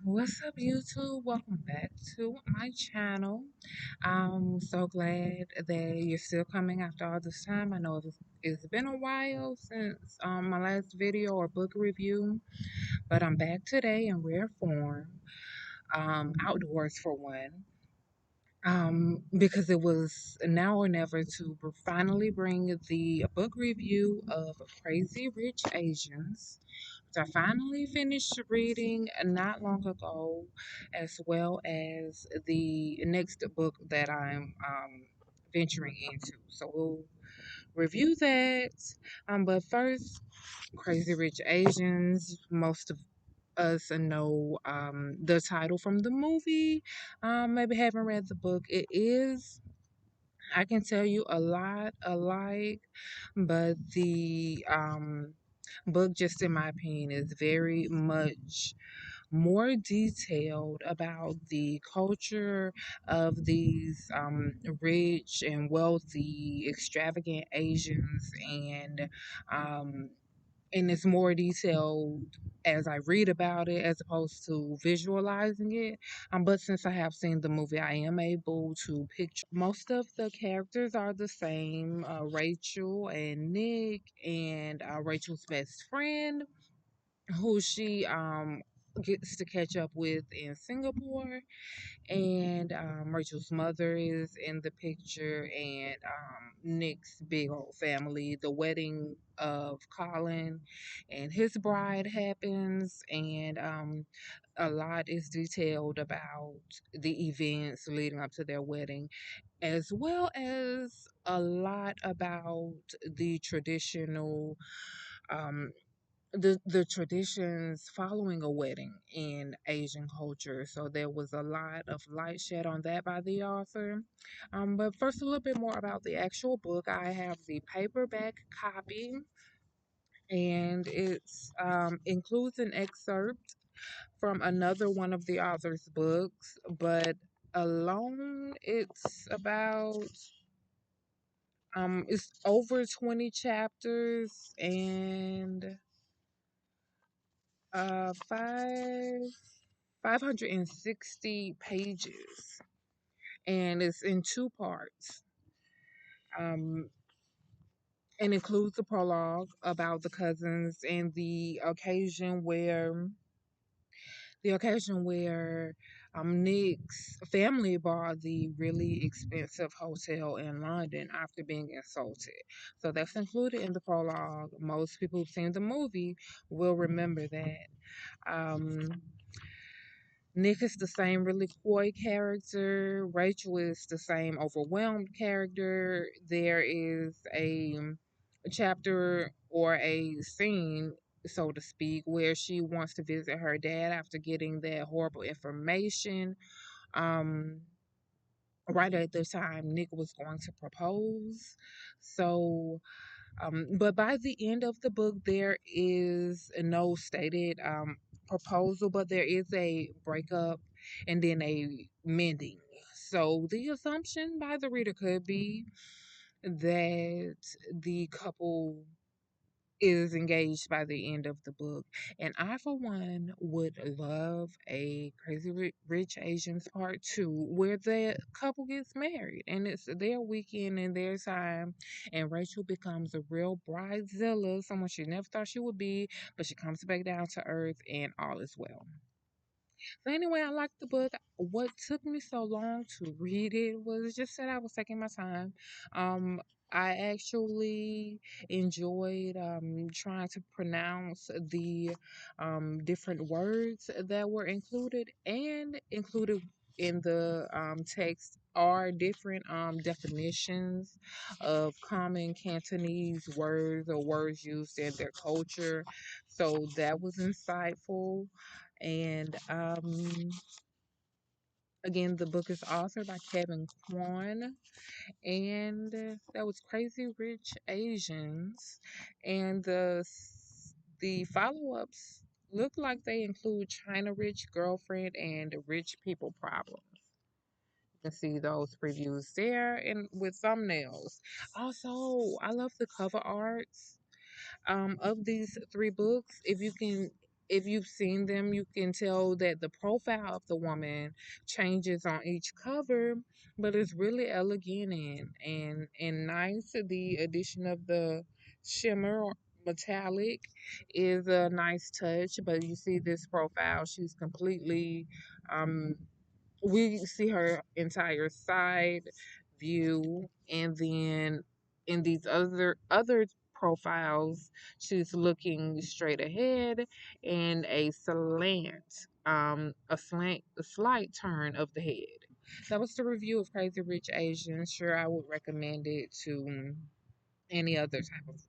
What's up, YouTube? Welcome back to my channel. I'm so glad that you're still coming after all this time. I know it's been a while since my last video or book review, but I'm back today in rare form, outdoors for one, because it was now or never to finally bring the book review of Crazy Rich Asians. I finally finished reading not long ago, as well as the next book that I'm venturing into. So we'll review that. But first, Crazy Rich Asians. Most of us know the title from the movie. Maybe haven't read the book. It is. I can tell you a lot alike, but the book, just in my opinion, is very much more detailed about the culture of these rich and wealthy, extravagant Asians, um, and it's more detailed as I read about it as opposed to visualizing it. But since I have seen the movie, I am able to picture most of the characters are the same. Rachel and Nick, and Rachel's best friend, who she gets to catch up with in Singapore, and Rachel's mother is in the picture, and Nick's big old family. The wedding of Colin and his bride happens, and a lot is detailed about the events leading up to their wedding, as well as a lot about the traditional um, the traditions following a wedding in Asian culture. So there was a lot of light shed on that by the author. But first, a little bit more about the actual book. I have the paperback copy, and it's includes an excerpt from another one of the author's books, but alone it's about it's over 20 chapters and 560 pages, and it's in two parts. Um, and includes a prologue about the cousins and the occasion where Nick's family bought the really expensive hotel in London after being insulted. So that's included in the prologue. Most people who've seen the movie will remember that. Um, Nick is the same really coy character. Rachel is the same overwhelmed character. There is a chapter or a scene, so to speak, where she wants to visit her dad after getting that horrible information. Um, right at the time Nick was going to propose. So but by the end of the book, there is no stated proposal, but there is a breakup and then a mending. So the assumption by the reader could be that the couple is engaged by the end of the book. And I, for one, would love a Rich Asians Part 2 where the couple gets married and it's their weekend and their time. And Rachel becomes a real bridezilla, someone she never thought she would be, but she comes back down to earth and all is well. So anyway, I liked the book. What took me so long to read it was just that I was taking my time. Um, I actually enjoyed trying to pronounce the different words that were included, and included in the text are different definitions of common Cantonese words or words used in their culture. So that was insightful. And again, the book is authored by Kevin Kwan, and that was Crazy Rich Asians. And the follow-ups look like they include China Rich Girlfriend and Rich People Problems. You can see those previews there and with thumbnails. Also, I love the cover arts of these three books. If you can if you've seen them, you can tell that the profile of the woman changes on each cover, but it's really elegant and nice. The addition of the shimmer or metallic is a nice touch, but you see this profile, she's completely um we see her entire side view, and then in these other profiles she's looking straight ahead and a slight turn of the head. That was the review of Crazy Rich Asians. Sure, I would recommend it to any other type of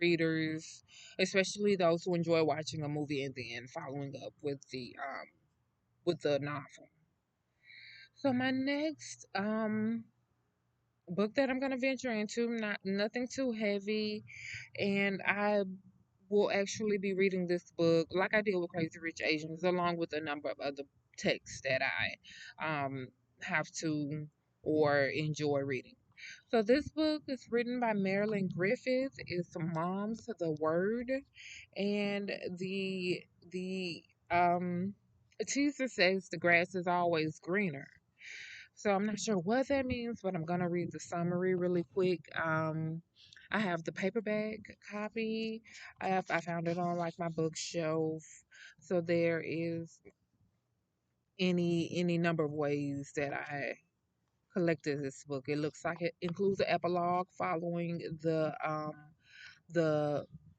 readers, especially those who enjoy watching a movie and then following up with the novel. So my next book that I'm gonna venture into, not nothing too heavy, and I will actually be reading this book like I did with Crazy Rich Asians, along with a number of other texts that I have to or enjoy reading. So this book is written by Marilyn Griffith. It's Mom's the Word, and the teaser says the grass is always greener. So I'm not sure what that means, but I'm gonna read the summary really quick. I have the paperback copy. I found it on like my bookshelf. So there is any number of ways that I collected this book. It looks like it includes an epilogue following the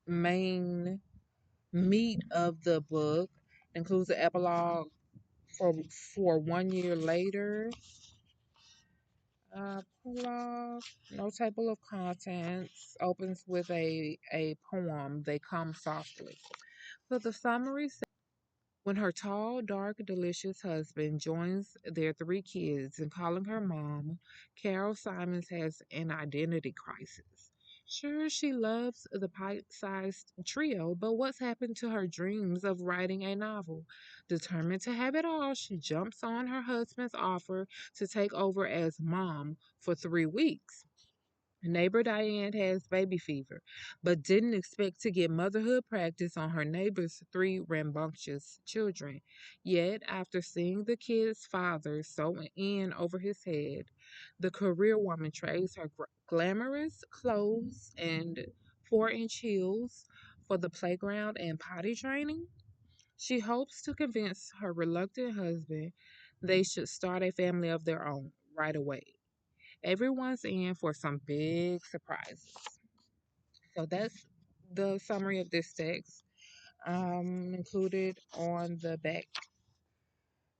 main meat of the book. It includes an epilogue for 1 year later. Prologue, no table of contents, opens with a poem, They Come Softly. So the summary says, when her tall, dark, delicious husband joins their three kids in calling her mom, Carol Simons has an identity crisis. Sure, she loves the pint-sized trio, but what's happened to her dreams of writing a novel? Determined to have it all, she jumps on her husband's offer to take over as mom for 3 weeks. Neighbor Diane has baby fever, but didn't expect to get motherhood practice on her neighbor's three rambunctious children. Yet, after seeing the kid's father sew in over his head, the career woman trades her glamorous clothes and 4-inch heels for the playground and potty training. She hopes to convince her reluctant husband they should start a family of their own right away. Everyone's in for some big surprises. So that's the summary of this text, included on the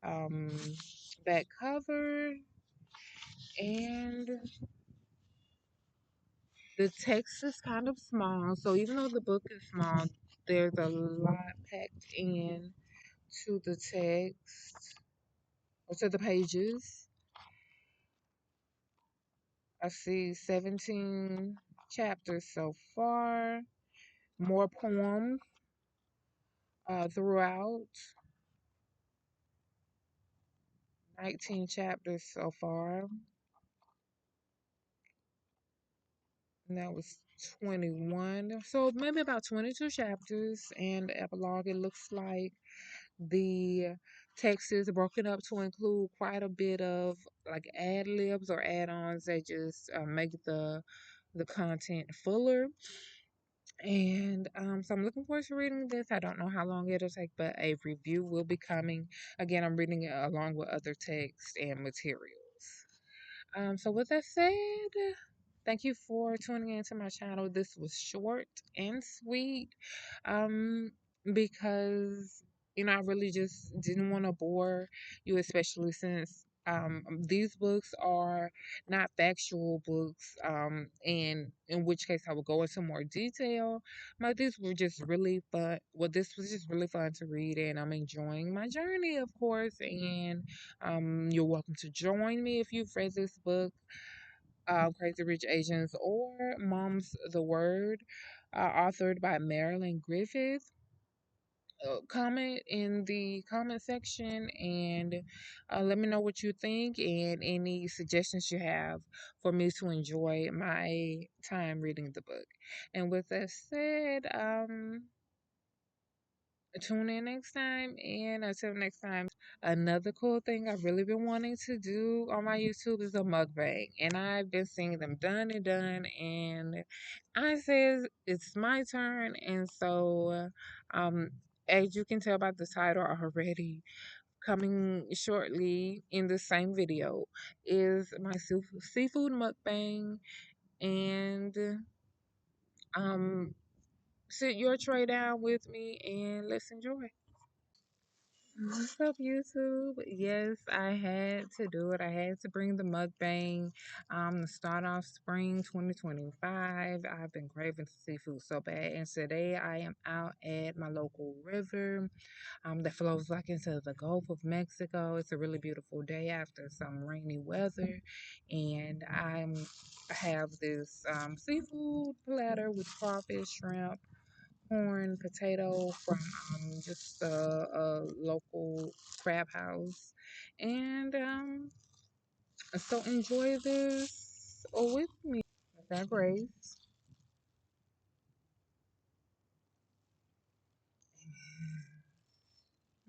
um, back cover, and the text is kind of small. So even though the book is small, there's a lot packed in to the text or to the pages. I see 17 chapters so far, more poems throughout. 19 chapters so far. And that was 21. So maybe about 22 chapters and the epilogue. It looks like the text is broken up to include quite a bit of like ad libs or add ons that just make the content fuller. And so I'm looking forward to reading this. I don't know how long it'll take, but a review will be coming. Again, I'm reading it along with other text and materials. So with that said, thank you for tuning into my channel. This was short and sweet, um, because I really just didn't want to bore you, especially since these books are not factual books, and in which case I will go into more detail. But these were just really fun. Well, this was just really fun to read, and I'm enjoying my journey, of course. And you're welcome to join me if you've read this book, Crazy Rich Asians, or Mom's the Word, authored by Marilyn Griffith. Comment in the comment section and let me know what you think and any suggestions you have for me to enjoy my time reading the book. And with that said, tune in next time. And until next time, another cool thing I've really been wanting to do on my YouTube is a mukbang. And I've been seeing them done and done. And I says it's my turn. And so, um, as you can tell by the title already, coming shortly in the same video is my seafood mukbang. And um, sit your tray down with me and let's enjoy. What's up, YouTube? Yes, I had to do it. I had to bring the mukbang to start off spring 2025. I've been craving seafood so bad, and today I am out at my local river that flows like into the Gulf of Mexico. It's a really beautiful day after some rainy weather, and I have this seafood platter with crawfish, shrimp, corn, potato from just a local crab house. And so enjoy this with me. With that grace.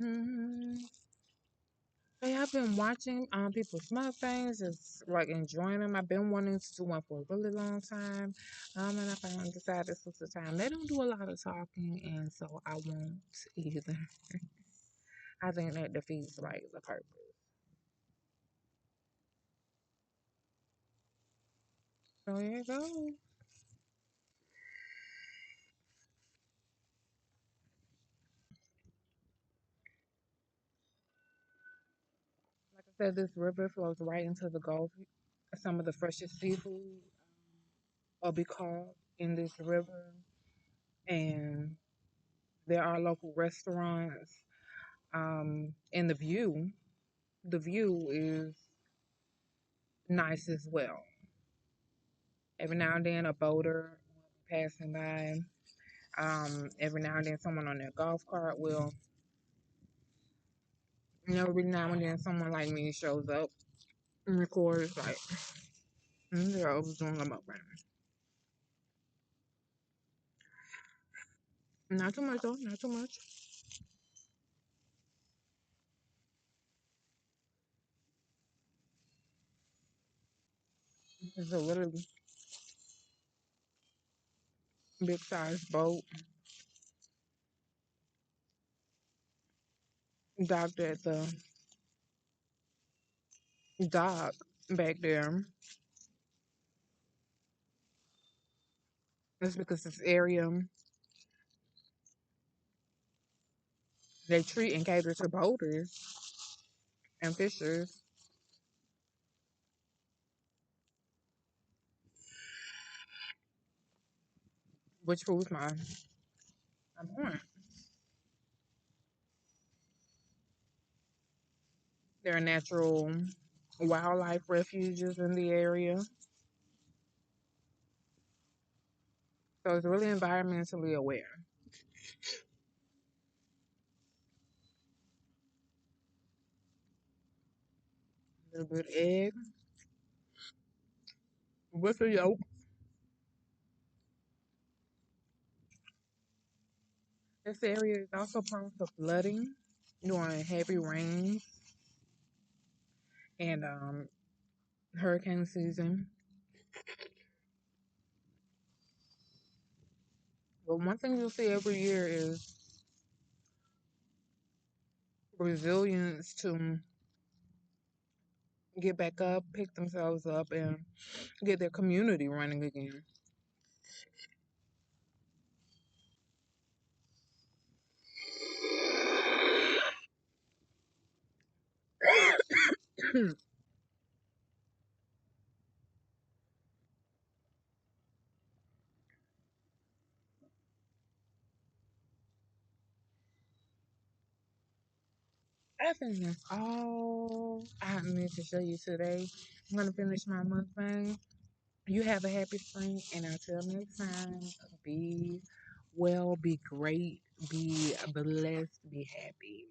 Mm-hmm. Hey, I've been watching people's things, just like enjoying them. I've been wanting to do one for a really long time. And I finally decided this was the time. They don't do a lot of talking, and so I won't either. I think that defeats like the purpose. So here you go. Like I said, this river flows right into the Gulf. Some of the freshest seafood will be caught in this river, and there are local restaurants. And the view is nice as well. Every now and then, a boater will be passing by. Every now and then, someone on their golf cart will. Every now and then, someone like me shows up and records like they're over doing a mukbang. Not too much though, not too much. It's a really big size boat docked at the dock back there. That's because this area they treat and cater to boaters and fishers, which proves my point. There are natural wildlife refuges in the area, so it's really environmentally aware. A little bit of egg with a yolk. This area is also prone to flooding during heavy rains and hurricane season. But one thing you'll see every year is resilience to get back up, pick themselves up, and get their community running again. I think that's all I need to show you today. I'm gonna finish my mukbang. You have a happy spring, and until next time, be well, be great, be blessed, be happy.